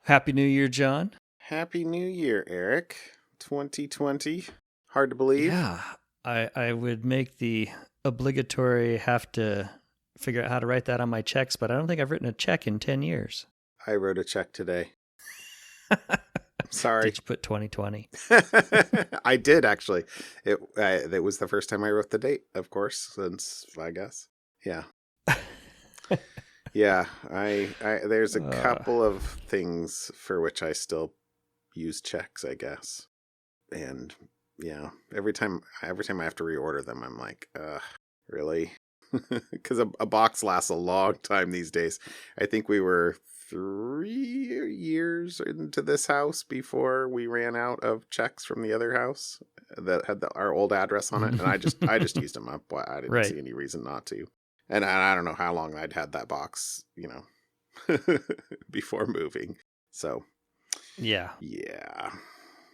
Happy New Year, John. Happy New Year, Eric. 2020. Hard to believe. Yeah, I would make the obligatory have to figure out how to write that on my checks, but I don't think I've written a check in 10 years. I wrote a check today. Sorry. Did you put 2020? I did, actually. It was the first time I wrote the date, of course, since, I guess. Yeah. Yeah, there's a couple of things for which I still use checks, I guess. And yeah, every time I have to reorder them, I'm like, really? Because a box lasts a long time these days. I think we were 3 years into this house before we ran out of checks from the other house that had our old address on it, and I just used them up. I didn't see any reason not to. And I don't know how long I'd had that box, before moving. So Yeah.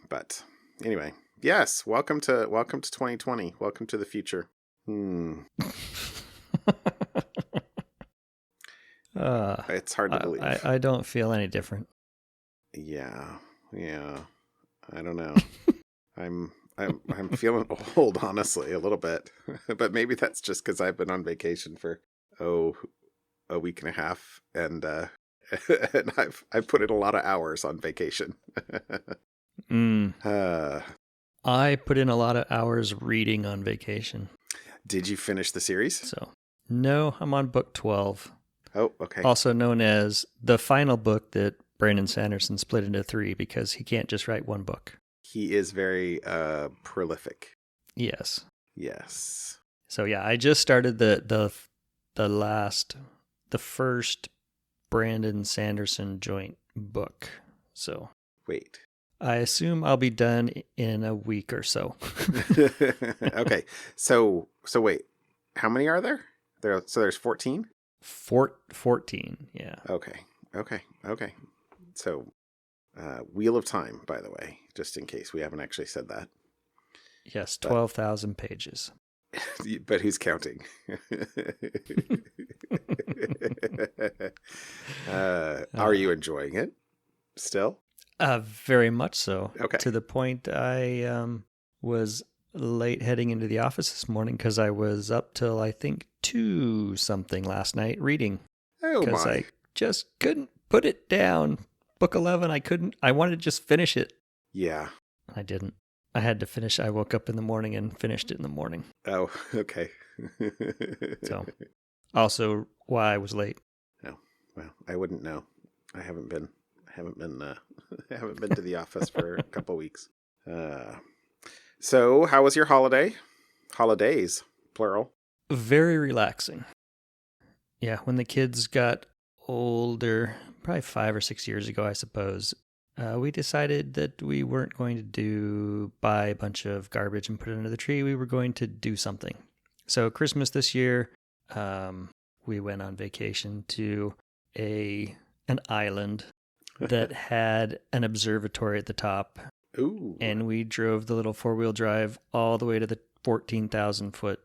But anyway, yes. Welcome to 2020. Welcome to the future. It's hard to believe. I don't feel any different. Yeah. I don't know. I'm feeling old, honestly, a little bit. But maybe that's just because I've been on vacation for a week and a half, and and I've put in a lot of hours on vacation. I put in a lot of hours reading on vacation. Did you finish the series? So, no, I'm on book 12. Oh, okay. Also known as the final book that Brandon Sanderson split into 3 because he can't just write one book. He is very prolific. Yes. So yeah, I just started the first Brandon Sanderson joint book. So wait. I assume I'll be done in a week or so. Okay. So wait. How many are there? There's 14? 14, yeah. Okay. So Wheel of Time, by the way, just in case we haven't actually said that. Yes, 12,000 pages. But who's counting? Are you enjoying it still? Very much so. Okay. To the point I was late heading into the office this morning because I was up till I think 2 something last night reading. Oh my! Because I just couldn't put it down. Book 11, I wanted to just finish it. Yeah. I didn't. I had to finish. I woke up in the morning and finished it in the morning. Oh, okay. So, also why I was late. Oh, well, I wouldn't know. I haven't been to the office for a couple weeks. So, how was your holiday? Holidays, plural. Very relaxing. Yeah, when the kids got older, probably 5 or 6 years ago, I suppose, we decided that we weren't going to buy a bunch of garbage and put it under the tree. We were going to do something. So Christmas this year, we went on vacation to an island that had an observatory at the top. Ooh. And we drove the little 4-wheel drive all the way to the 14,000-foot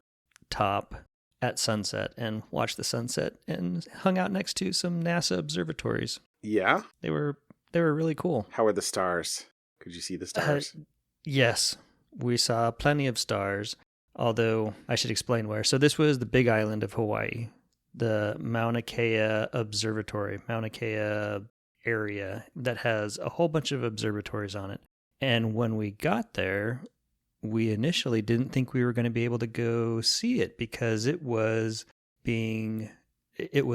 top at sunset and watched the sunset and hung out next to some NASA observatories. Yeah? They were really cool. How were the stars? Could you see the stars? Yes. We saw plenty of stars, although I should explain where. So this was the big island of Hawaii, the Mauna Kea Observatory, Mauna Kea area that has a whole bunch of observatories on it. And when we got there, we initially didn't think we were going to be able to go see it because it was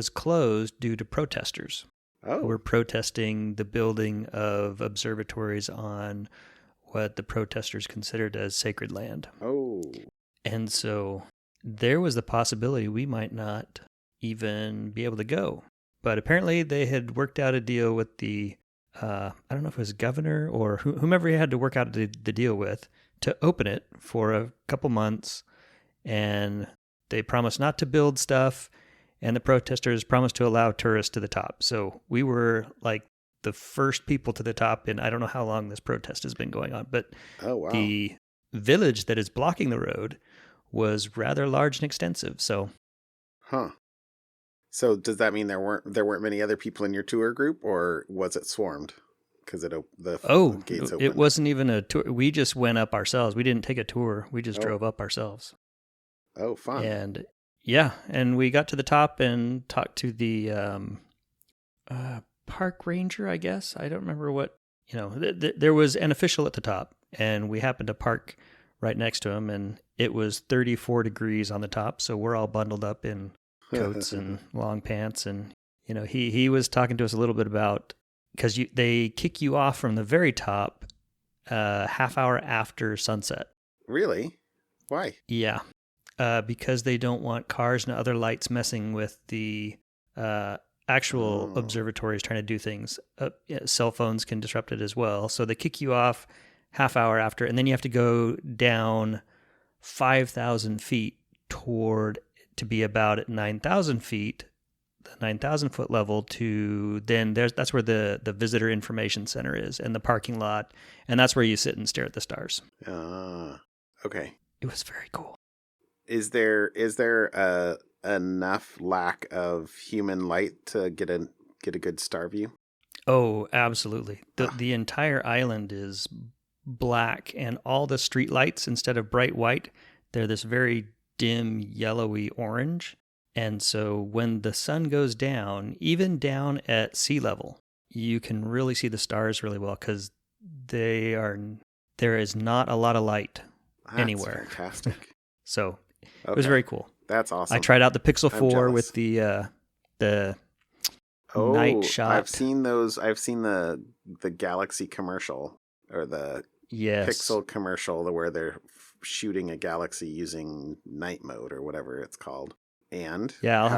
closed due to protesters. Oh. Who were protesting the building of observatories on what the protesters considered as sacred land. Oh. And so there was the possibility we might not even be able to go. But apparently they had worked out a deal with the, I don't know if it was governor or whomever he had to work out the deal with to open it for a couple months. And they promised not to build stuff. And the protesters promised to allow tourists to the top. So we were like the first people to the top, and I don't know how long this protest has been going on, but the village that is blocking the road was rather large and extensive. So, So does that mean there weren't many other people in your tour group, or was it swarmed? Because the gates It opened. wasn't even a tour. We just went up ourselves. We didn't take a tour. We just drove up ourselves. Oh, fun. And yeah, and we got to the top and talked to the park ranger, I guess. I don't remember what, there was an official at the top, and we happened to park right next to him, and it was 34 degrees on the top, so we're all bundled up in coats and long pants, and he was talking to us a little bit about, because they kick you off from the very top half hour after sunset. Really? Why? Yeah, because they don't want cars and other lights messing with the actual observatories trying to do things. Cell phones can disrupt it as well, so they kick you off half hour after, and then you have to go down 5,000 feet to be about at 9,000 feet, the 9,000 foot level, to then that's where the visitor information center is and the parking lot, and that's where you sit and stare at the stars. Okay. It was very cool. Is there enough lack of human light to get a good star view? Oh, absolutely. The entire island is black, and all the street lights, instead of bright white, they're this very dim yellowy orange. And so when the sun goes down, even down at sea level, you can really see the stars really well, because there is not a lot of light anywhere. That's fantastic. So it was very cool. That's awesome. I tried out the Pixel 4 jealous. with the night shot. I've seen those. I've seen the Galaxy commercial, or the Pixel commercial, where they're shooting a Galaxy using night mode or whatever it's called. And yeah, I'll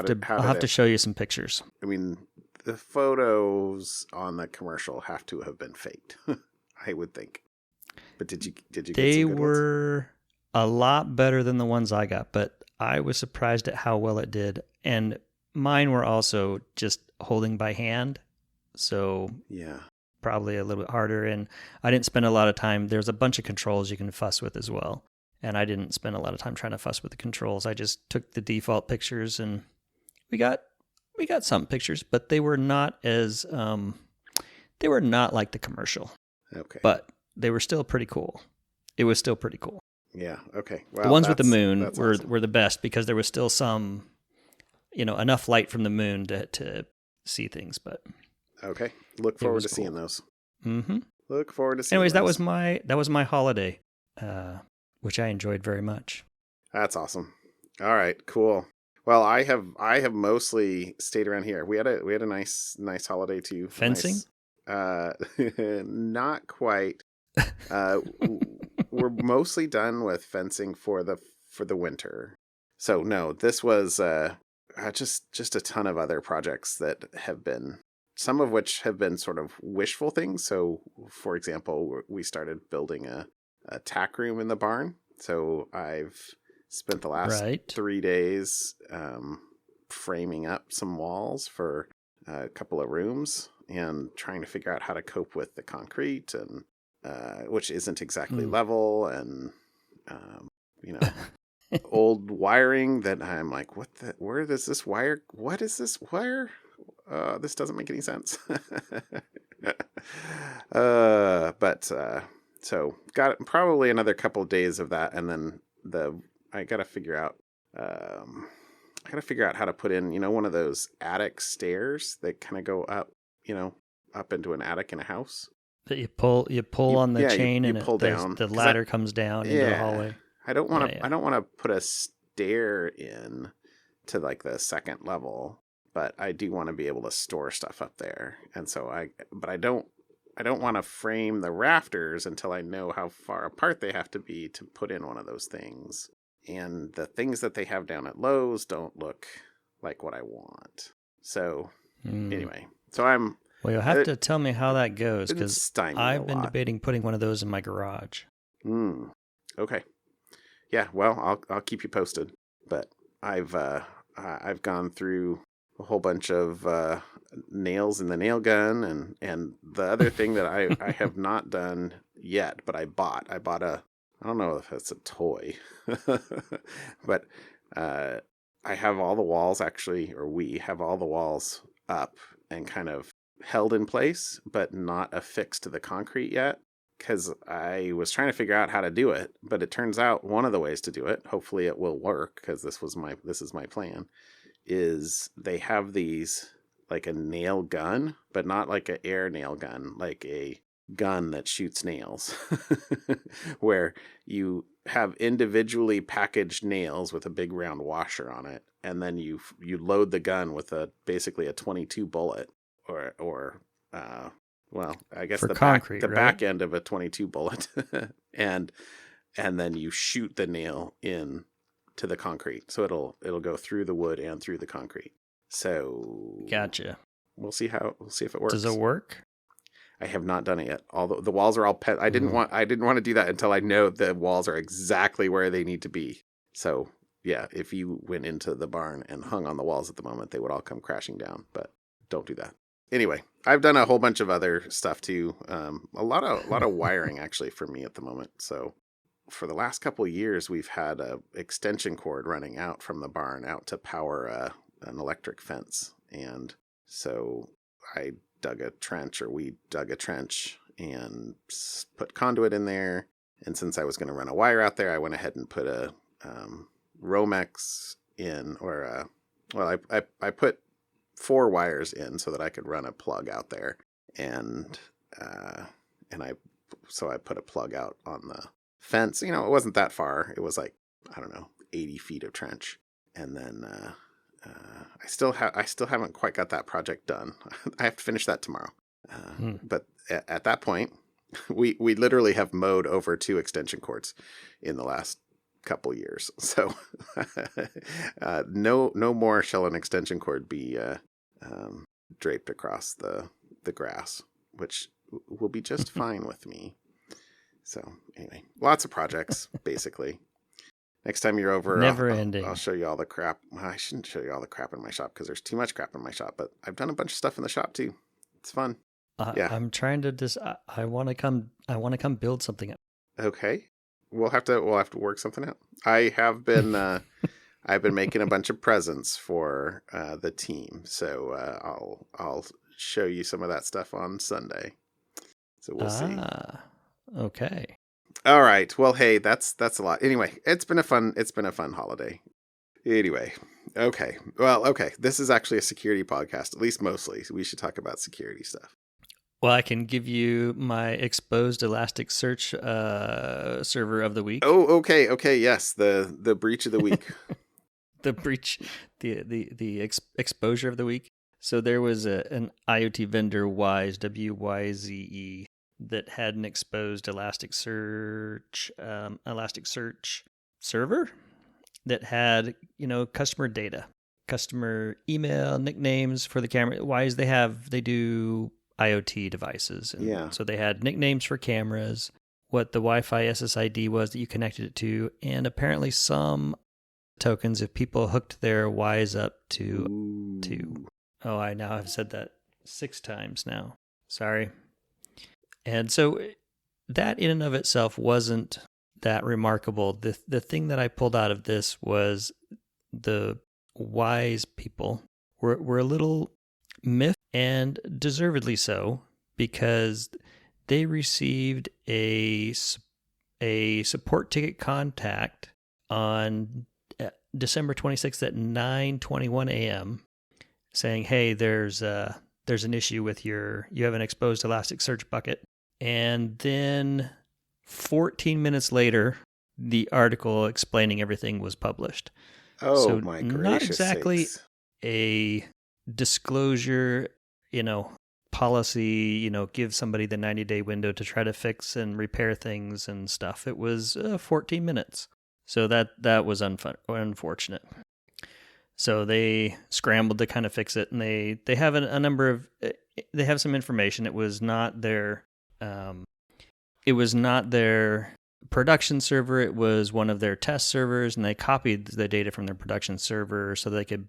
have to show you some pictures. I mean, the photos on the commercial have to have been faked, I would think. But did you get some They good were a lot better than the ones I got, but I was surprised at how well it did. And mine were also just holding by hand, so yeah, probably a little bit harder. And I didn't spend a lot of time. There's a bunch of controls you can fuss with as well, and I didn't spend a lot of time trying to fuss with the controls. I just took the default pictures, and we got some pictures, but they were not as they were not like the commercial. Okay, but they were still pretty cool. It was still pretty cool. Yeah. Okay. Well, the ones with the moon were awesome. were the best, because there was still some, enough light from the moon to see things. But okay, look forward to seeing those. Mm-hmm. Look forward to seeing. Anyways, those. that was my holiday, which I enjoyed very much. That's awesome. All right, cool. Well, I have mostly stayed around here. We had a nice holiday too. Fencing? Not quite. We're mostly done with fencing for the winter. So no, this was just a ton of other projects that have been, some of which have been sort of wishful things. So, for example, we started building a tack room in the barn. So I've spent the last 3 days framing up some walls for a couple of rooms and trying to figure out how to cope with the concrete, and which isn't exactly level, and old wiring that I'm like, where does this wire? What is this wire? This doesn't make any sense. So got probably another couple of days of that, and then I got to figure out how to put in, one of those attic stairs that kind of go up, up into an attic in a house. That you pull on the chain, you pull down. The ladder comes down into the hallway. I don't want to. I don't want to put a stair in to like the second level, but I do want to be able to store stuff up there. And so I don't want to frame the rafters until I know how far apart they have to be to put in one of those things. And the things that they have down at Lowe's don't look like what I want. So anyway, so I'm. Well, you'll have to tell me how that goes, because I've been lot. debating putting one of those in my garage. Okay. Yeah. Well, I'll keep you posted. But I've gone through a whole bunch of nails in the nail gun, and the other thing that I have not done yet, but I bought a, I don't know if it's a toy, but I have all the walls actually, or we have all the walls up and kind of held in place, but not affixed to the concrete yet. Because I was trying to figure out how to do it, but it turns out one of the ways to do it, hopefully it will work, because this is my plan, is they have these like a nail gun, but not like an air nail gun, like a gun that shoots nails, where you have individually packaged nails with a big round washer on it, and then you load the gun with basically a 22 bullet, or well, I guess For concrete, right? back end of a 22 bullet, and then you shoot the nail in to the concrete, so it'll go through the wood and through the concrete. So gotcha. We'll see if it works. Does it work? I have not done it yet. Although the walls are all I didn't want to do that until I know the walls are exactly where they need to be. So yeah, if you went into the barn and hung on the walls at the moment, they would all come crashing down. But don't do that. Anyway, I've done a whole bunch of other stuff too. A lot of wiring actually for me at the moment. So for the last couple of years, we've had a extension cord running out from the barn out to power an electric fence, and so we dug a trench and put conduit in there. And since I was going to run a wire out there, I went ahead and put a Romex in, or I put 4 wires in so that I could run a plug out there, and I put a plug out on the fence. It wasn't that far. It was like, I don't know, 80 feet of trench, and then I still haven't quite got that project done. I have to finish that tomorrow. But at that point, we literally have mowed over 2 extension cords in the last couple years. So no more shall an extension cord be draped across the grass, which will be just fine with me. So anyway, lots of projects, basically. Next time you're over, never ending. I'll show you all the crap. I shouldn't show you all the crap in my shop because there's too much crap in my shop, but I've done a bunch of stuff in the shop too. It's fun. Yeah. I'm trying to I want to come build something up. Okay. We'll have to work something out. I have been I've been making a bunch of presents for the team. So I'll show you some of that stuff on Sunday. So we'll see. Okay. All right. Well, hey, that's a lot. Anyway, it's been a fun holiday. Anyway, okay. Well, okay. This is actually a security podcast, at least mostly. So we should talk about security stuff. Well, I can give you my exposed ElasticSearch server of the week. Oh, okay. Okay. Yes. The breach of the week. The breach, the exposure of the week. So there was an IoT vendor, Wyze, Wyze, that had an exposed ElasticSearch server that had, customer data, customer email, nicknames for the camera. Wyze, they do IoT devices. And yeah. So they had nicknames for cameras, what the Wi-Fi SSID was that you connected it to, and apparently some tokens if people hooked their Wyze up to. Oh, I now have said that 6 times now. Sorry. And so that in and of itself wasn't that remarkable. The thing that I pulled out of this was the Wyze people were a little miffed, and deservedly so, because they received a support ticket contact on December 26th at 9:21 a.m. saying, "Hey, there's an issue with you have an exposed Elasticsearch bucket." And then 14 minutes later, the article explaining everything was published. Oh, so my gracious not exactly sakes. A disclosure, policy, give somebody the 90-day window to try to fix and repair things and stuff. It was 14 minutes. So that was unfortunate. So they scrambled to kind of fix it, and they have a number of, they have some information. It was not their production server. It was one of their test servers, and they copied the data from their production server so they could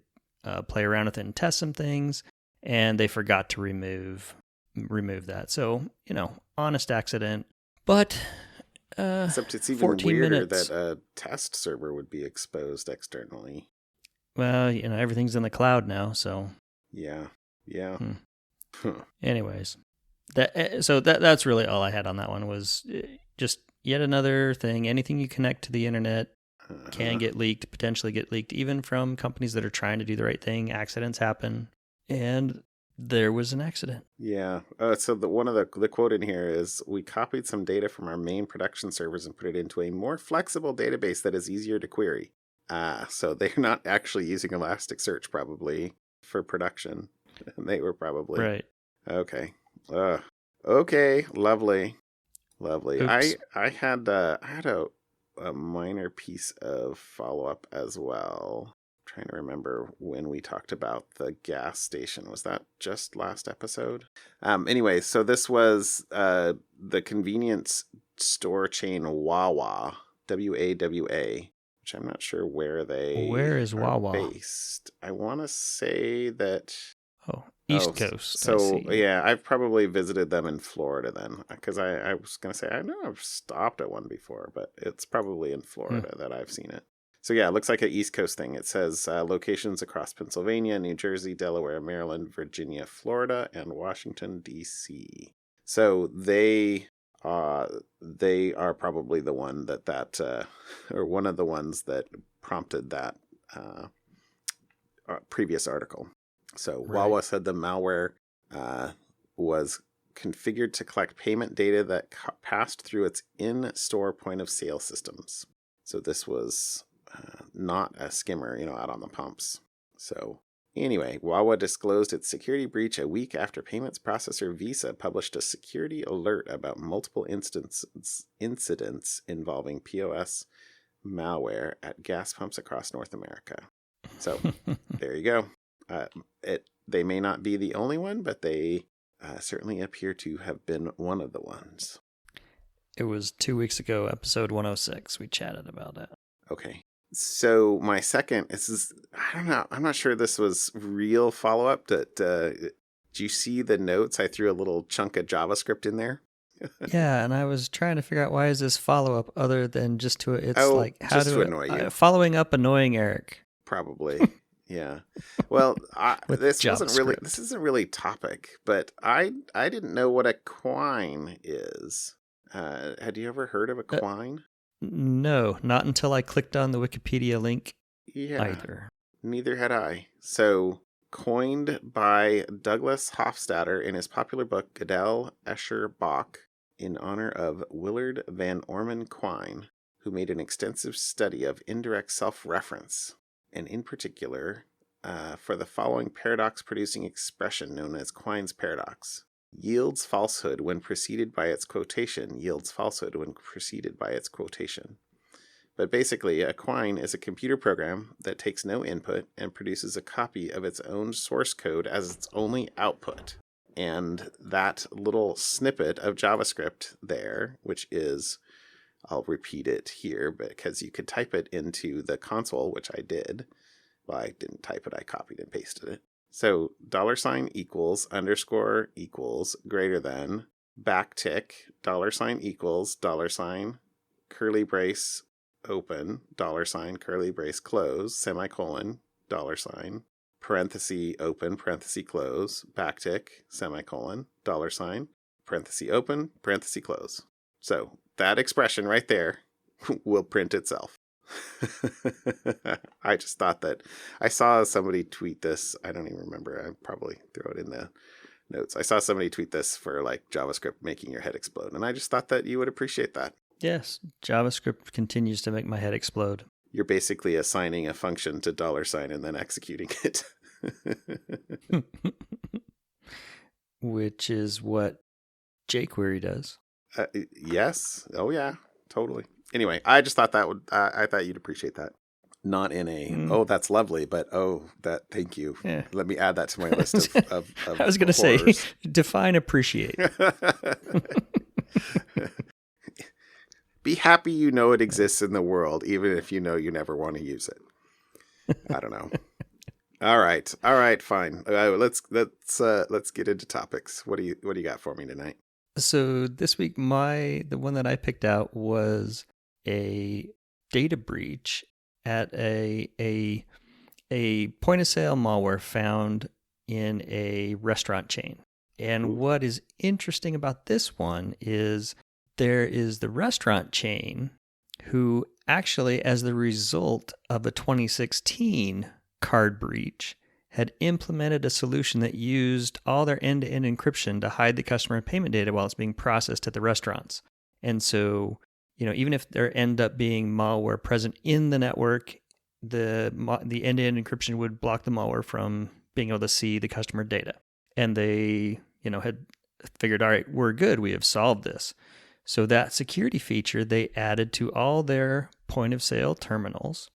play around with it and test some things. And they forgot to remove that. So, honest accident. But except it's even 14 weirder minutes. that a test server would be exposed externally. Well, everything's in the cloud now, so. Yeah. Yeah. Anyways, that's really all I had on that one. Was just yet another thing. Anything you connect to the internet can get leaked, potentially get leaked, even from companies that are trying to do the right thing. Accidents happen, and there was an accident. Yeah. So one of the quote in here is, "We copied some data from our main production servers and put it into a more flexible database that is easier to query." So they're not actually using Elasticsearch probably for production. They were probably Right. Okay. Okay. Lovely. Oops. I had a minor piece of follow up as well. Trying to remember when we talked about the gas station. Was that just last episode? Anyway, so this was the convenience store chain Wawa, WAWA, which I'm not sure where they Where is are Wawa? based. I want to say that. Oh, East Coast. So I see. yeah, I've probably visited them in Florida then, because I was gonna say I know I've stopped at one before, but it's probably in Florida that I've seen it. So yeah, it looks like an East Coast thing. It says locations across Pennsylvania, New Jersey, Delaware, Maryland, Virginia, Florida, and Washington, D.C. So they are probably the one that or one of the ones that prompted that previous article. So Right. Wawa said the malware was configured to collect payment data that passed through its in-store point of sale systems. So this was not a skimmer, out on the pumps. So anyway, Wawa disclosed its security breach a week after payments processor Visa published a security alert about multiple incidents involving POS malware at gas pumps across North America. So there you go. They may not be the only one, but they certainly appear to have been one of the ones. It was 2 weeks ago, episode 106. We chatted about it. Okay. So my second, I don't know. I'm not sure this was real follow-up. Did you see the notes? I threw a little chunk of JavaScript in there. Yeah, and I was trying to figure out why is this follow-up other than just to it's like how just to annoy you. Following up annoying Eric. Probably. Yeah. Well, this isn't really topic, but I didn't know what a quine is. Had you ever heard of a quine? No, not until I clicked on the Wikipedia link. Yeah. Either. Neither had I. So, coined by Douglas Hofstadter in his popular book Gödel, Escher, Bach, in honor of Willard Van Orman Quine, who made an extensive study of indirect self-reference, and in particular, for the following paradox-producing expression known as Quine's paradox. Yields falsehood when preceded by its quotation, yields falsehood when preceded by its quotation. But basically, a quine is a computer program that takes no input and produces a copy of its own source code as its only output. And that little snippet of JavaScript there, which is, I'll repeat it here because you could type it into the console, which I did. Well, I didn't type it, I copied and pasted it. So $equals _ equals greater than backtick $equals $ curly brace open $ curly brace close semicolon $ parenthesis open parenthesis close backtick semicolon $ parenthesis open parenthesis close. So that expression right there will print itself. I just thought that I saw somebody tweet this. I don't even remember. I probably throw it in the notes. I saw somebody tweet this for like JavaScript making your head explode. And I just thought that you would appreciate that. Yes. JavaScript continues to make my head explode. You're basically assigning a function to $ and then executing it. Which is what jQuery does. Yes. Oh yeah, totally. Anyway, I just thought I thought you'd appreciate that. Not in oh, that's lovely, but thank you. Yeah. Let me add that to my list of I was going to say, define appreciate. Be happy you know it exists in the world, even if you know you never want to use it. I don't know. All right, fine. Let's get into topics. What do you got for me tonight? So this week, the one that I picked out was a data breach at a a point of sale malware found in a restaurant chain. And what is interesting about this one is there is the restaurant chain who actually, as the result of a 2016 card breach, had implemented a solution that used all their end-to-end encryption to hide the customer payment data while it's being processed at the restaurants. And so, even if there end up being malware present in the network, the end-to-end encryption would block the malware from being able to see the customer data. And they, had figured, all right, we're good. We have solved this. So that security feature they added to all their point of sale terminals.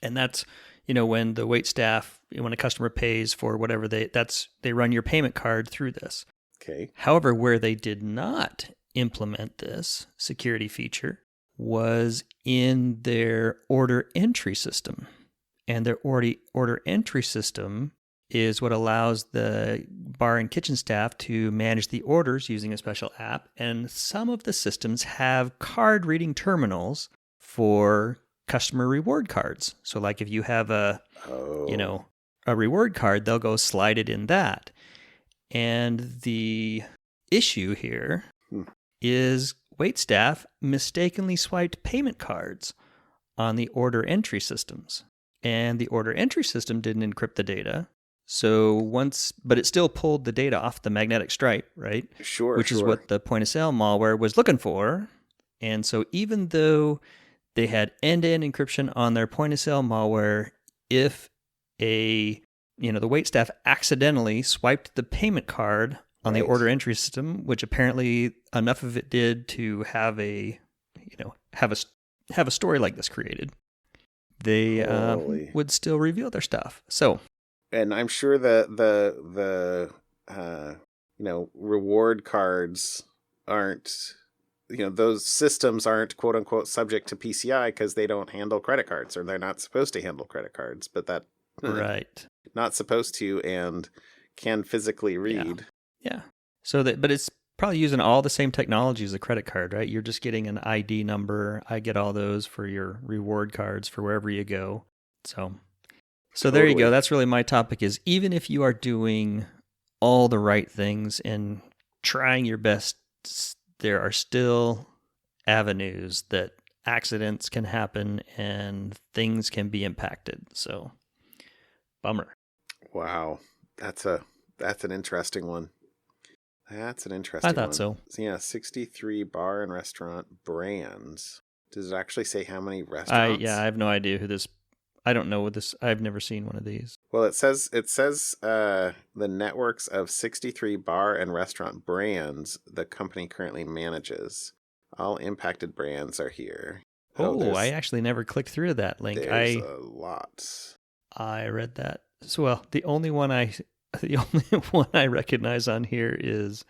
And that's, when the waitstaff, when a customer pays for whatever they run your payment card through this. Okay. However, where they did not implement this security feature was in their order entry system. And their order entry system is what allows the bar and kitchen staff to manage the orders using a special app. And some of the systems have card reading terminals for customer reward cards. So like if you have a reward card, they'll go slide it in that. And the issue here is waitstaff mistakenly swiped payment cards on the order entry systems. And the order entry system didn't encrypt the data. But it still pulled the data off the magnetic stripe, right? Sure. Which is what the point of sale malware was looking for. And so even though they had end-to-end encryption on their point of sale malware, if the waitstaff accidentally swiped the payment card on the order entry system, which apparently enough of it did to have a story like this created, they would still reveal their stuff. So. And I'm sure the reward cards aren't, those systems aren't quote unquote subject to PCI because they don't handle credit cards, or they're not supposed to handle credit cards, but that right, not supposed to and can physically read. Yeah. So but it's probably using all the same technology as a credit card, right? You're just getting an ID number. I get all those for your reward cards for wherever you go. So there you go. That's really my topic is even if you are doing all the right things and trying your best, there are still avenues that accidents can happen and things can be impacted. So, bummer. Wow. That's an interesting one. That's an interesting one. I thought so. Yeah, 63 bar and restaurant brands. Does it actually say how many restaurants? I have no idea who this... I don't know what this... I've never seen one of these. Well, it says the networks of 63 bar and restaurant brands the company currently manages. All impacted brands are here. I actually never clicked through that link. There's a lot. I read that. So, the only one I recognize on here is...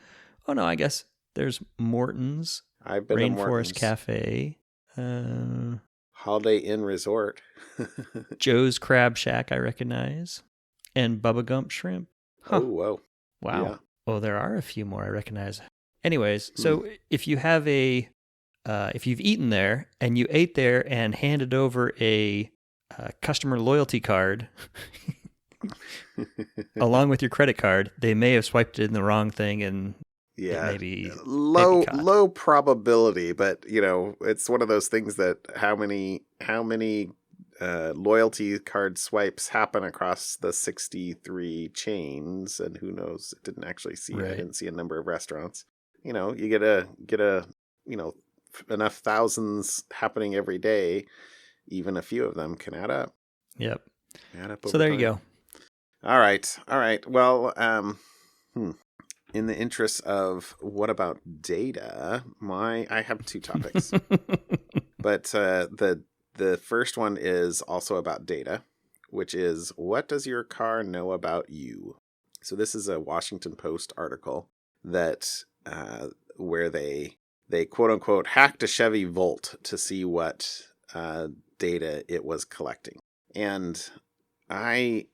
Oh, no, I guess there's Morton's. I've been Rainforest to Morton's. Cafe. Holiday Inn Resort. Joe's Crab Shack, I recognize. And Bubba Gump Shrimp. Huh. Oh, whoa. Wow. Yeah. Oh, there are a few more I recognize. Anyways, so if you have if you've eaten there and you ate there and handed over a customer loyalty card along with your credit card, they may have swiped it in the wrong thing and maybe low probability, but it's one of those things that how many loyalty card swipes happen across the 63 chains, and who knows? It didn't actually see. Right. I didn't see a number of restaurants. You get a enough thousands happening every day. Even a few of them can add up. Yep. Add up. So there you go. All right. Well, in the interest of what about data, I have two topics. But the first one is also about data, which is, what does your car know about you? So this is a Washington Post article that where they quote unquote hacked a Chevy Volt to see what data it was collecting. And I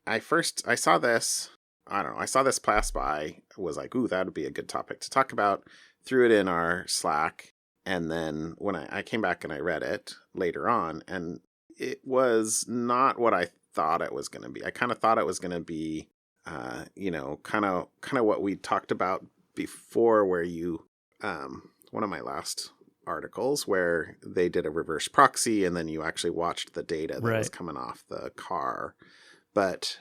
saw this. I don't know. I saw this pass by. Was like, ooh, that would be a good topic to talk about. Threw it in our Slack. And then when I came back and I read it later on, and it was not what I thought it was going to be. I kind of thought it was going to be, kind of what we talked about before, where you, one of my last articles where they did a reverse proxy and then you actually watched the data that was coming off the car. But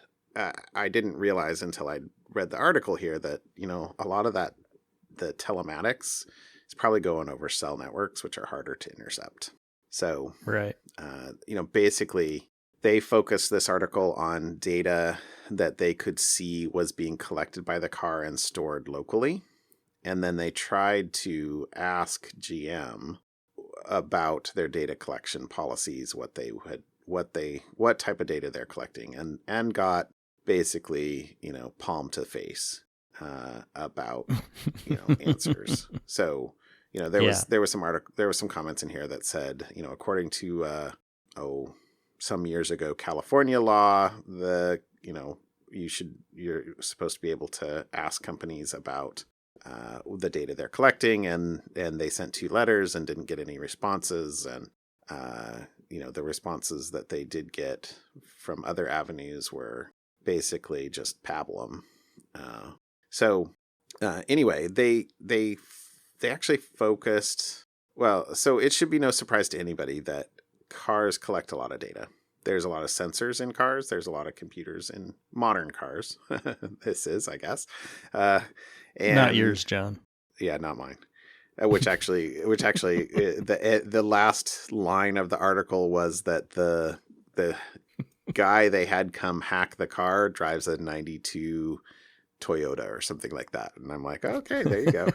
I didn't realize until I read the article here that, a lot of that, the telematics is probably going over cell networks, which are harder to intercept. So, basically they focused this article on data that they could see was being collected by the car and stored locally. And then they tried to ask GM about their data collection policies, what type of data they're collecting, and got basically, palm to face about, answers. So, there was some comments in here that said, according to some years ago California law, you're supposed to be able to ask companies about the data they're collecting, and they sent 2 letters and didn't get any responses, and the responses that they did get from other avenues were basically just pablum. Anyway, they actually focused. Well, so it should be no surprise to anybody that cars collect a lot of data. There's a lot of sensors in cars. There's a lot of computers in modern cars. This is, I guess. And not yours, John. Yeah, not mine. Which actually, the last line of the article was that the guy they had come hack the car drives a 92 Toyota or something like that. And I'm like, okay, there you go.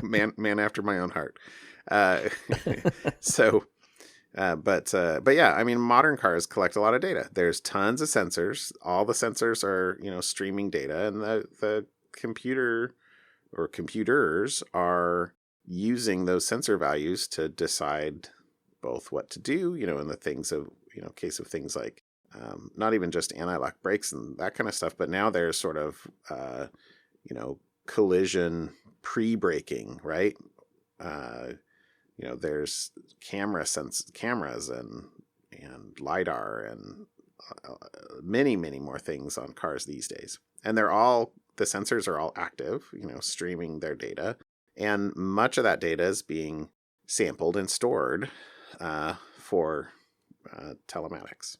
man after my own heart. But yeah, I mean, modern cars collect a lot of data. There's tons of sensors. All the sensors are, streaming data, and the computer or computers are using those sensor values to decide both what to do, in the things of, case of things like, not even just anti-lock brakes and that kind of stuff, but now there's sort of, collision pre-braking, right? There's cameras and LiDAR and many, many more things on cars these days. And the sensors are all active, streaming their data. And much of that data is being sampled and stored for telematics.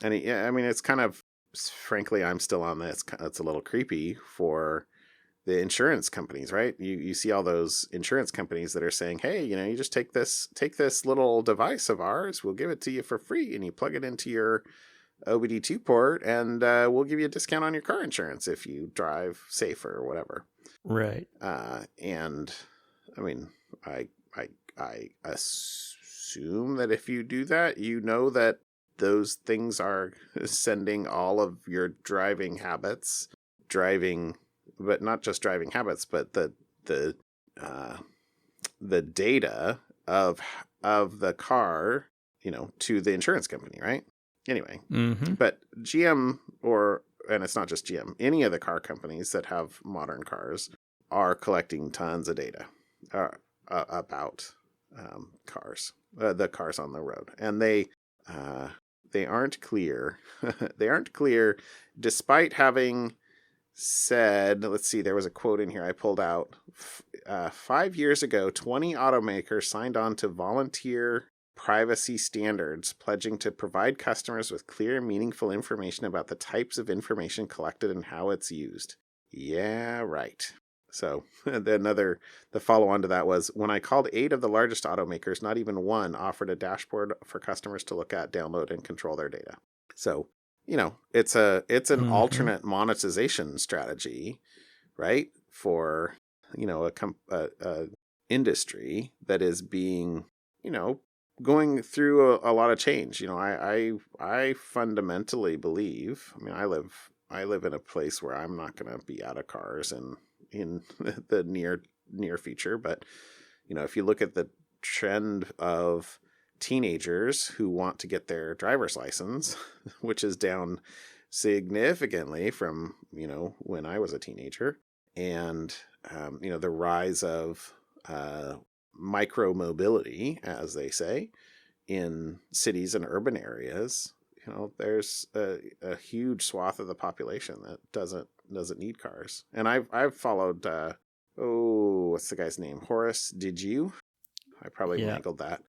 It's kind of, frankly, I'm still on this. It's a little creepy for the insurance companies, right? You see all those insurance companies that are saying, hey, you just take this little device of ours, we'll give it to you for free, and you plug it into your OBD2 port, and we'll give you a discount on your car insurance if you drive safer or whatever. Right. And I mean, I assume that if you do that, that those things are sending all of your driving habits, but not just driving habits, but the data of the car, to the insurance company, right? Anyway, But GM, and it's not just GM, any of the car companies that have modern cars are collecting tons of data about cars, the cars on the road, and they aren't clear. They aren't clear, despite having said, let's see, there was a quote in here I pulled out. 5 years ago, 20 automakers signed on to volunteer privacy standards, pledging to provide customers with clear and meaningful information about the types of information collected and how it's used. Yeah, right. So the follow-on to that was, when I called 8 of the largest automakers, not even one offered a dashboard for customers to look at, download, and control their data. So, it's an alternate monetization strategy, right? For, a industry that is being, going through a lot of change. I fundamentally believe, I live in a place where I'm not going to be out of cars in the near future, but if you look at the trend of teenagers who want to get their driver's license, which is down significantly from when I was a teenager, and the rise of micro mobility, as they say, in cities and urban areas, there's a huge swath of the population that doesn't need cars. And I've followed what's the guy's name? Horace, did you? I probably mangled that.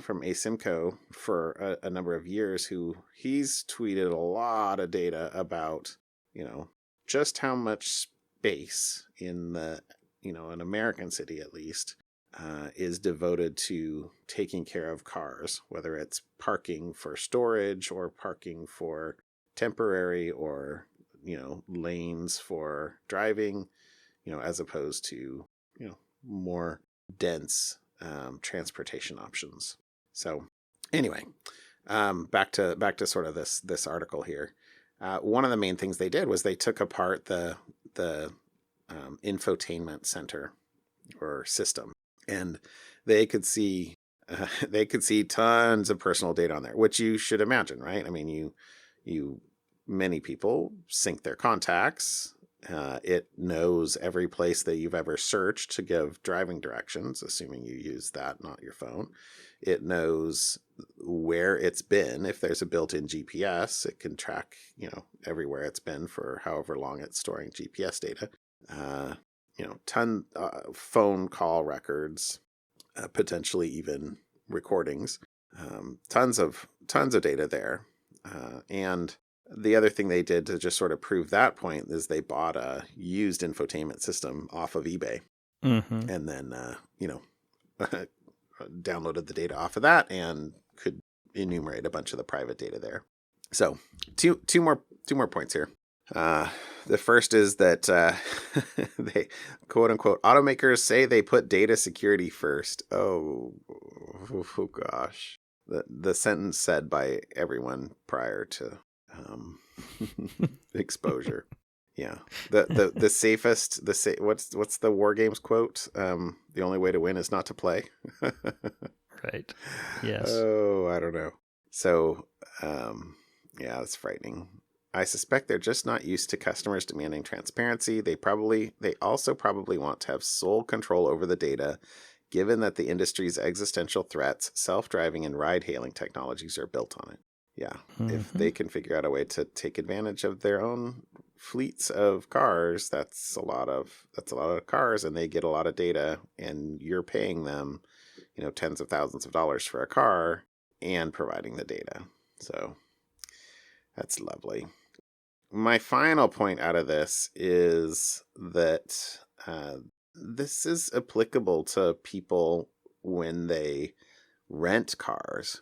From Asimco for a number of years, he's tweeted a lot of data about, just how much space in an American city at least, is devoted to taking care of cars, whether it's parking for storage or parking for temporary or, lanes for driving, as opposed to, more dense transportation options. So anyway, back to sort of this article here. One of the main things they did was they took apart the infotainment center or system, and they could see tons of personal data on there, which you should imagine, right? I mean, many people sync their contacts. It knows every place that you've ever searched to give driving directions, assuming you use that, not your phone. It knows where it's been. If there's a built-in GPS, it can track, everywhere it's been for however long it's storing GPS data. Phone call records, potentially even recordings, tons of data there. And the other thing they did to just sort of prove that point is they bought a used infotainment system off of eBay, and then downloaded the data off of that and could enumerate a bunch of the private data there. So two more points here. The first is that they, quote unquote, automakers say they put data security first. Oh gosh. The sentence said by everyone prior to exposure. Yeah. The safest, what's the War Games quote? The only way to win is not to play. Right. Yes. Oh, I don't know. So, yeah, it's frightening. I suspect they're just not used to customers demanding transparency. They also probably want to have sole control over the data, given that the industry's existential threats, self-driving and ride-hailing technologies are built on it. Yeah, if they can figure out a way to take advantage of their own fleets of cars, that's a lot of cars, and they get a lot of data, and you're paying them, tens of thousands of dollars for a car and providing the data. So that's lovely. My final point out of this is that this is applicable to people when they rent cars.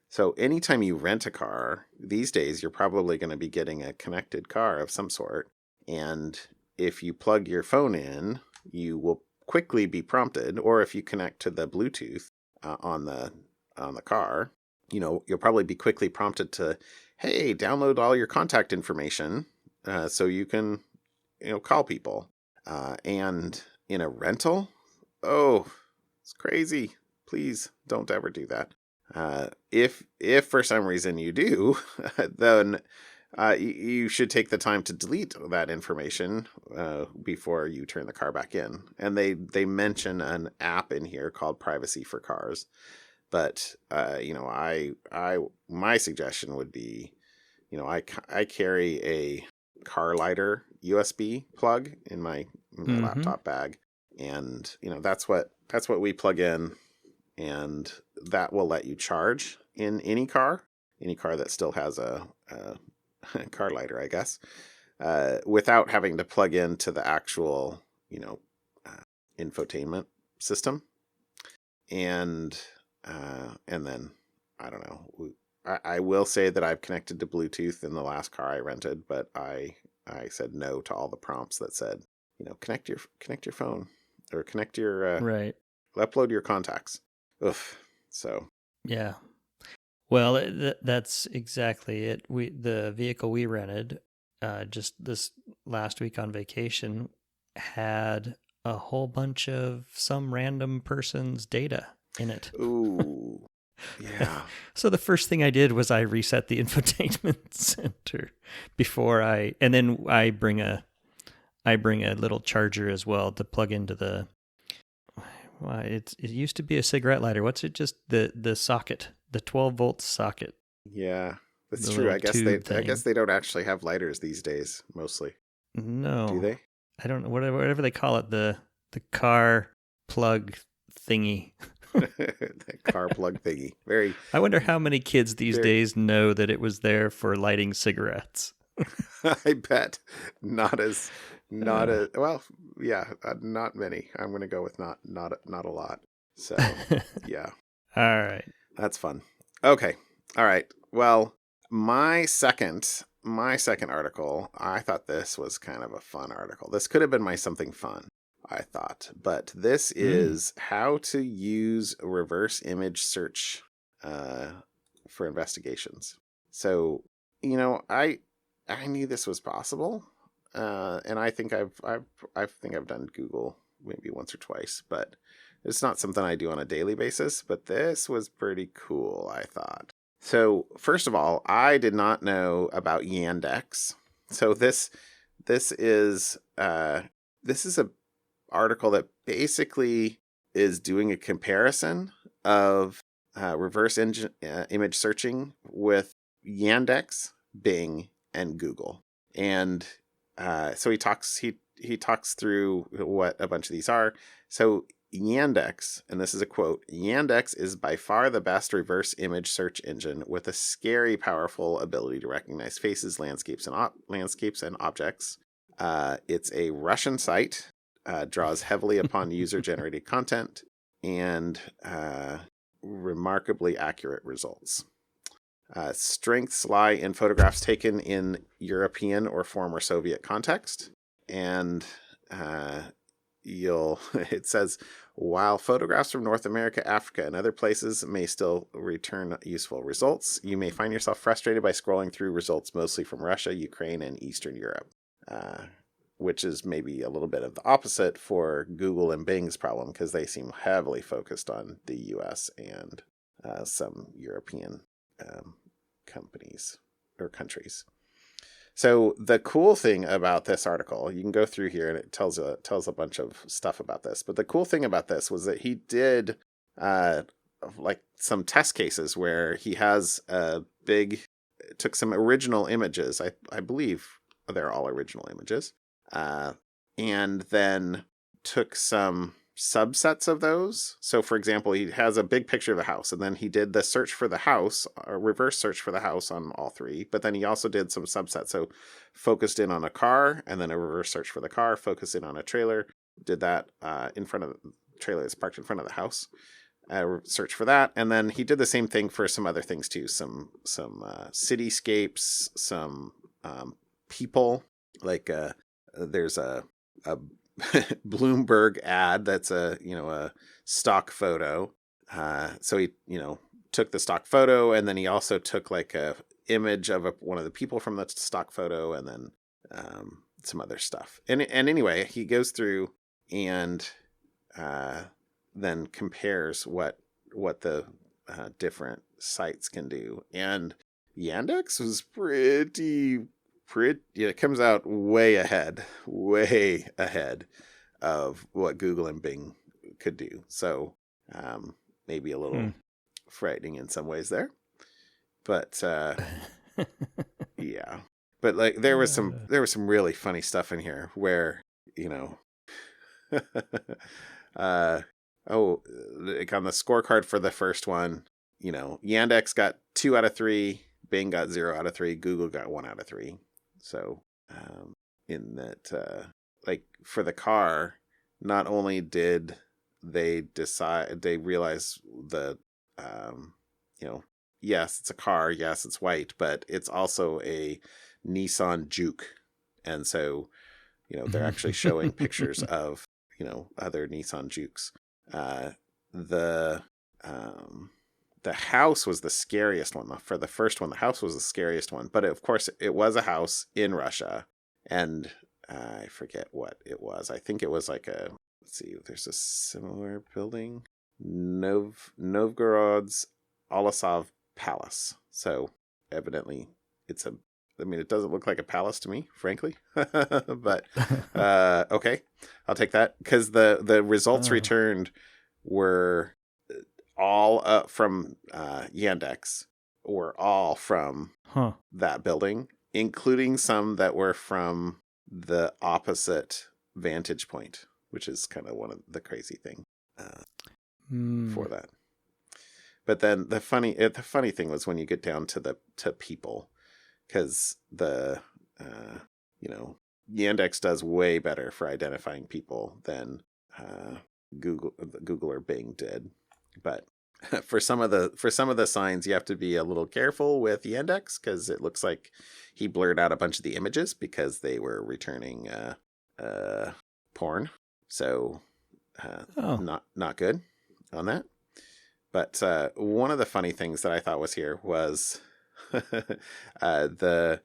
So anytime you rent a car, these days, you're probably going to be getting a connected car of some sort. And if you plug your phone in, you will quickly be prompted, or if you connect to the Bluetooth on the car, you'll probably be quickly prompted to, hey, download all your contact information so you can, call people. And in a rental, oh, it's crazy. Please don't ever do that. If for some reason you do, then you should take the time to delete that information before you turn the car back in. And they mention an app in here called Privacy for Cars. But my suggestion would be, I carry a car lighter USB plug in my laptop bag, and that's what we plug in. And that will let you charge in any car that still has a car lighter, I guess, without having to plug into the actual, infotainment system. And then, I don't know, I will say that I've connected to Bluetooth in the last car I rented, but I said no to all the prompts that said, connect your phone or connect your, right. Upload your contacts. Ugh. So. Yeah. Well, that's exactly it. The vehicle we rented just this last week on vacation had a whole bunch of some random person's data in it. Ooh. Yeah. So the first thing I did was I reset the infotainment center and then I bring a little charger as well to plug into the. It used to be a cigarette lighter. What's it? Just the socket, the 12-volt socket. Yeah, That's The true. little tube I thing. guess they don't actually have lighters these days, mostly. No. Do they? I don't know. Whatever they call it, the car plug thingy. The car plug thingy. Very. I wonder how many kids these days know that it was there for lighting cigarettes. I bet not as well. Yeah, not many. I'm going to go with not a lot. So yeah. All right. That's fun. Okay. All right. Well, my second article, I thought this was kind of a fun article. This could have been my something fun, I thought. But this is how to use reverse image search for investigations. So, I knew this was possible. And I think I've done Google maybe once or twice, but it's not something I do on a daily basis, but this was pretty cool, I thought. So, first of all, I did not know about Yandex. So this is a article that basically is doing a comparison of reverse image searching with Yandex, Bing, and Google. And so he talks through what a bunch of these are. So Yandex, and this is a quote, Yandex is by far the best reverse image search engine with a scary powerful ability to recognize faces, landscapes, and objects. It's a Russian site, draws heavily upon user-generated content, and remarkably accurate results. Strengths lie in photographs taken in European or former Soviet context, and it says, while photographs from North America, Africa, and other places may still return useful results, you may find yourself frustrated by scrolling through results mostly from Russia, Ukraine, and Eastern Europe, which is maybe a little bit of the opposite for Google and Bing's problem, because they seem heavily focused on the US and some European companies or countries. So the cool thing about this article, you can go through here and it tells a bunch of stuff about this. But the cool thing about this was that he did like some test cases where he has took some original images. I believe they're all original images, and then took some subsets of those. So for example, he has a big picture of the house, and then he did the search for the house, a reverse search for the house on all three, but then he also did some subsets. So focused in on a car, and then a reverse search for the car, focused in on a trailer, did that in front of the trailer that's parked in front of the house, search for that. And then he did the same thing for some other things too, some cityscapes, some people, like there's a Bloomberg ad that's a stock photo. So he took the stock photo, and then he also took like a image of one of the people from the stock photo, and then some other stuff. And anyway, he goes through and then compares what the different sites can do. And Yandex was pretty. It comes out way ahead of what Google and Bing could do. So maybe a little frightening in some ways there, but yeah. But like there was some really funny stuff in here where like on the scorecard for the first one, Yandex got 2 out of 3, Bing got 0 out of 3, Google got 1 out of 3. So, in that, like for the car, not only did they realize that, yes, it's a car, yes, it's white, but it's also a Nissan Juke. And so, they're actually showing pictures of, other Nissan Jukes. The house was the scariest one. For the first one, the house was the scariest one. But of course, it was a house in Russia. And I forget what it was. I think it was like let's see, there's a similar building. Novgorod's Olasov Palace. So evidently it doesn't look like a palace to me, frankly. But okay, I'll take that. Because the results returned were all from Yandex, were all from that building, including some that were from the opposite vantage point, which is kind of one of the crazy thing for that. But then the funny thing was when you get down to people, because Yandex does way better for identifying people than Google or Bing did. But for some of the signs, you have to be a little careful with Yandex, because it looks like he blurred out a bunch of the images because they were returning porn. So not good on that. But one of the funny things that I thought was here was there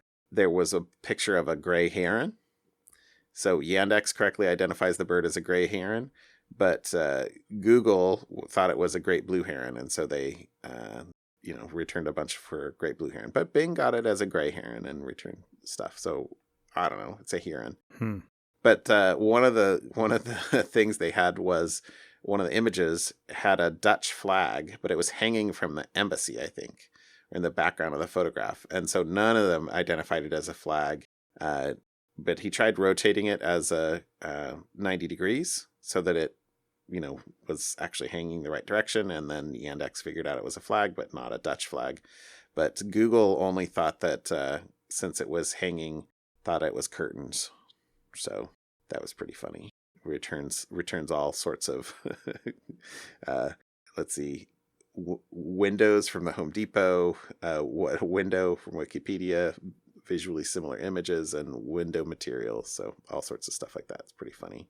was a picture of a gray heron. So Yandex correctly identifies the bird as a gray heron, but Google thought it was a great blue heron, and so they returned a bunch for great blue heron. But Bing got it as a gray heron and returned stuff. So I don't know, it's a heron. But one of the things they had was one of the images had a Dutch flag, but it was hanging from the embassy, I think, in the background of the photograph. And so none of them identified it as a flag. But he tried rotating it as a 90 degrees so that it, was actually hanging the right direction. And then Yandex figured out it was a flag, but not a Dutch flag. But Google only thought that since it was hanging, thought it was curtains. So that was pretty funny. Returns all sorts of let's see, windows from the Home Depot, window from Wikipedia, visually similar images, and window materials. So all sorts of stuff like that. It's pretty funny.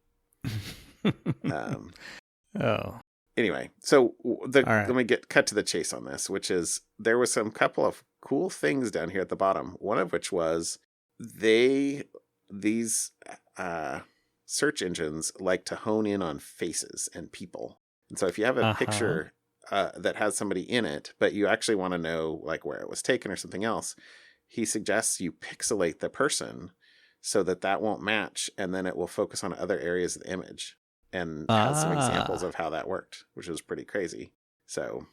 Anyway, so let me cut to the chase on this, which is there was some couple of cool things down here at the bottom. One of which was these search engines like to hone in on faces and people. And so if you have a picture that has somebody in it, but you actually want to know like where it was taken or something else, he suggests you pixelate the person so that won't match, and then it will focus on other areas of the image, and has some examples of how that worked, which was pretty crazy. So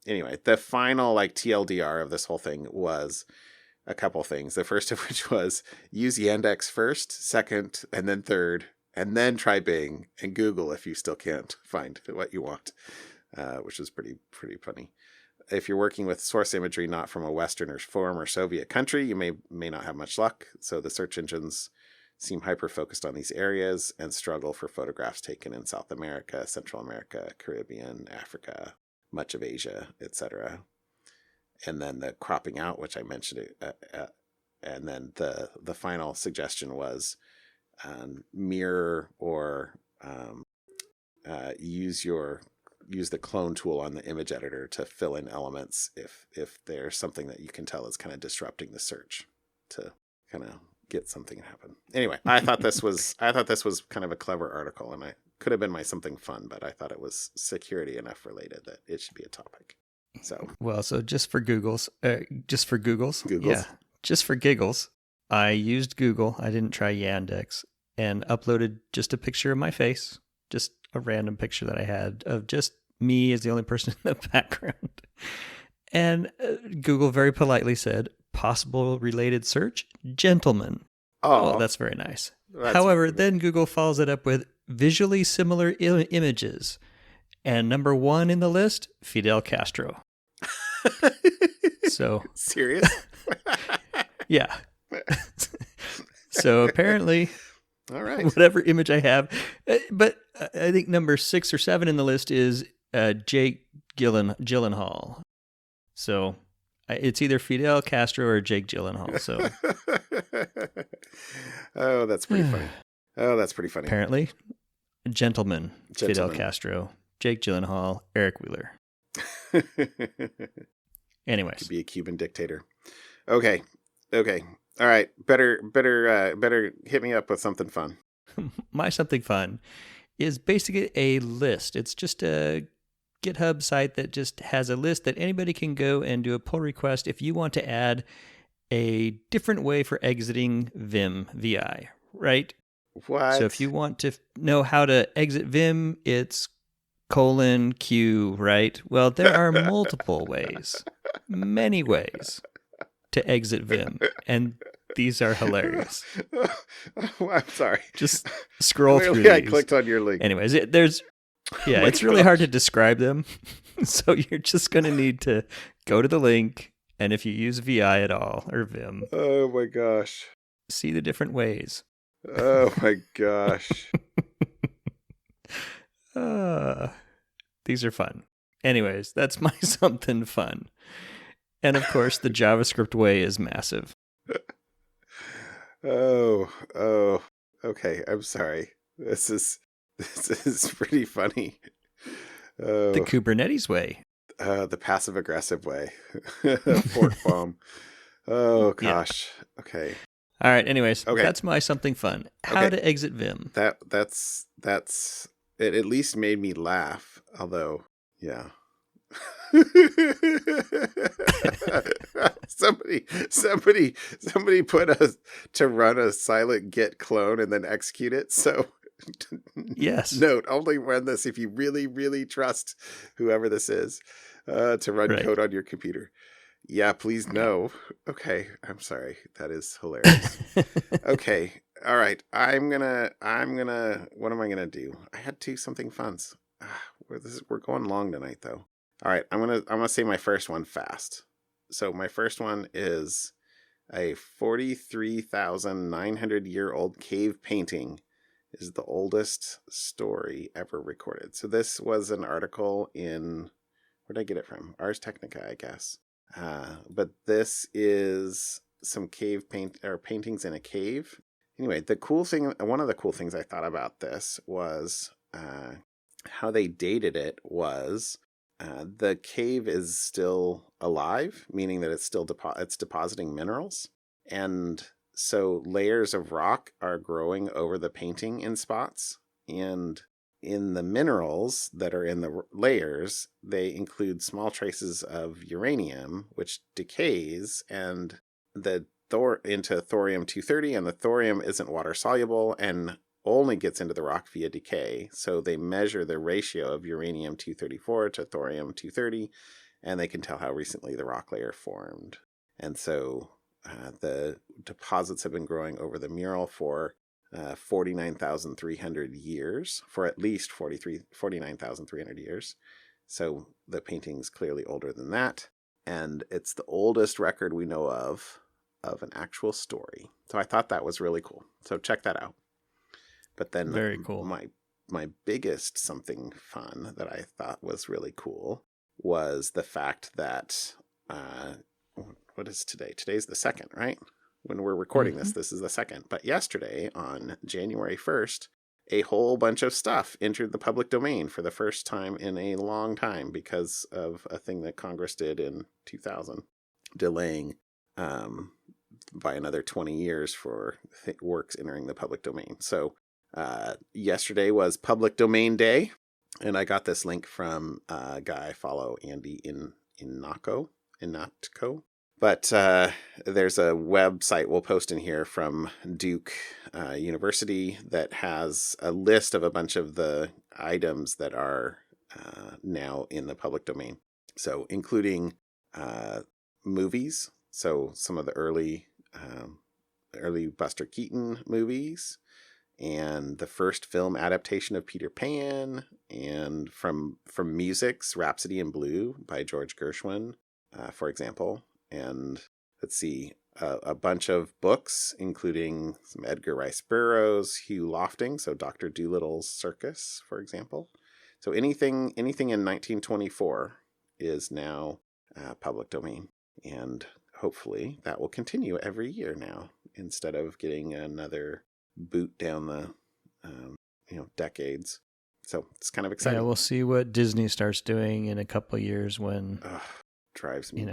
anyway, the final like TLDR of this whole thing was a couple things. The first of which was use Yandex first, second, and then third, and then try Bing and Google if you still can't find what you want, which is pretty funny. If you're working with source imagery not from a Western or former Soviet country, you may not have much luck. So the search engines seem hyper-focused on these areas and struggle for photographs taken in South America, Central America, Caribbean, Africa, much of Asia, etc. And then the cropping out, which I mentioned, and then the final suggestion was mirror or use the clone tool on the image editor to fill in elements if there's something that you can tell is kind of disrupting the search to kind of get something to happen. Anyway, I thought this was kind of a clever article, and it could have been my something fun, but I thought it was security enough related that it should be a topic. So just for giggles, I used Google. I didn't try Yandex, and uploaded just a picture of my face, just a random picture that I had of just me as the only person in the background. And Google very politely said, possible related search, gentleman. Oh, that's very nice. However, then Google follows it up with visually similar images. And number one in the list, Fidel Castro. So serious? Yeah. So apparently, all right, whatever image I have, but I think number 6 or 7 in the list is Jake Gyllenhaal. So it's either Fidel Castro or Jake Gyllenhaal. So, oh, that's pretty funny. Apparently, gentleman. Fidel Castro, Jake Gyllenhaal, Eric Wheeler. Anyways, could be a Cuban dictator. Okay. All right. Better hit me up with something fun. My something fun is basically a list. It's just a GitHub site that just has a list that anybody can go and do a pull request if you want to add a different way for exiting Vim VI, right? What? So if you want to know how to exit Vim, it's Q, right? Well, there are multiple ways, many ways to exit Vim, and these are hilarious. I'm sorry. Just scroll through Clearly, these. I clicked on your link. Anyways, it's really hard to describe them. So you're just going to need to go to the link, and if you use VI at all, or Vim. Oh my gosh. See the different ways. Oh my gosh. These are fun. Anyways, that's my something fun. And of course, the JavaScript way is massive. Oh. Okay, I'm sorry. This is pretty funny. The Kubernetes way. The passive aggressive way. Fork bomb. Oh gosh. Yeah. Okay. All right. Anyways, that's my something fun. How to exit Vim. That's it. At least made me laugh. Although, yeah. somebody put us to run a silent git clone and then execute it. So yes. Note, only run this if you really, really trust whoever this is to run code on your computer. Yeah, please no. Okay, I'm sorry. That is hilarious. Okay, all right. I'm gonna. What am I gonna do? I had to something fun. We're going long tonight, though. All right, I'm gonna say my first one fast. So my first one is a 43,900-year-old cave painting. Is the oldest story ever recorded. So this was an article in, where did I get it from? Ars Technica, I guess. But this is some paintings in a cave. Anyway, one of the cool things I thought about this was how they dated it was the cave is still alive, meaning that it's still it's depositing minerals. And so layers of rock are growing over the painting in spots. And in the minerals that are in the layers, they include small traces of uranium, which decays and into thorium-230, and the thorium isn't water soluble and only gets into the rock via decay. So they measure the ratio of uranium-234 to thorium-230, and they can tell how recently the rock layer formed. And so the deposits have been growing over the mural for 49,300 years, for at least 49,300 years. So the painting's clearly older than that. And it's the oldest record we know of an actual story. So I thought that was really cool. So check that out. But then very cool. My biggest something fun that I thought was really cool was the fact that what is today? Today's the 2nd, right? When we're recording this is the 2nd. But yesterday, on January 1st, a whole bunch of stuff entered the public domain for the first time in a long time because of a thing that Congress did in 2000, delaying by another 20 years for works entering the public domain. So yesterday was Public Domain Day, and I got this link from a guy I follow, Andy Inatko. But there's a website we'll post in here from Duke University that has a list of a bunch of the items that are now in the public domain. So including movies, so some of the early Buster Keaton movies, and the first film adaptation of Peter Pan, and from music's Rhapsody in Blue by George Gershwin, for example. And let's see, a bunch of books, including some Edgar Rice Burroughs, Hugh Lofting, so Dr. Doolittle's Circus, for example. So anything in 1924 is now public domain, and hopefully that will continue every year now, instead of getting another boot down the decades. So it's kind of exciting. Yeah, we'll see what Disney starts doing in a couple of years when drives me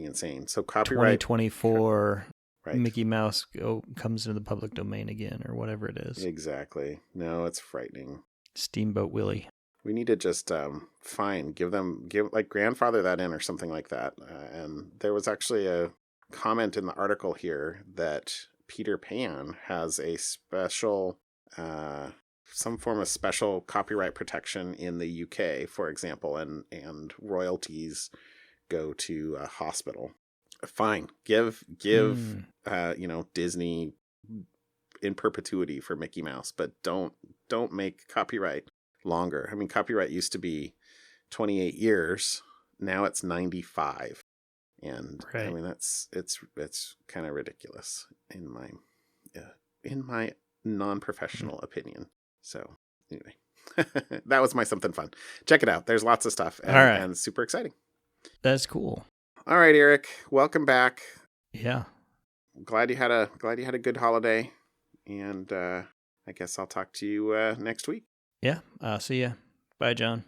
insane. So copyright 2024, right. Mickey Mouse comes into the public domain again, or whatever it is. Exactly. No, it's frightening. Steamboat Willie. We need to just give grandfather that in or something like that. And there was actually a comment in the article here that Peter Pan has a special some form of special copyright protection in the UK, for example, and royalties go to a hospital. Fine, give Disney in perpetuity for Mickey Mouse, but don't make copyright longer. I mean, copyright used to be 28 years. Now it's 95. And right. I mean, it's kind of ridiculous in my non-professional opinion. So anyway, that was my something fun. Check it out. There's lots of stuff and super exciting. That's cool. All right, Eric, welcome back. Yeah. Glad you had a good holiday. And I guess I'll talk to you next week. Yeah. See ya. Bye, John.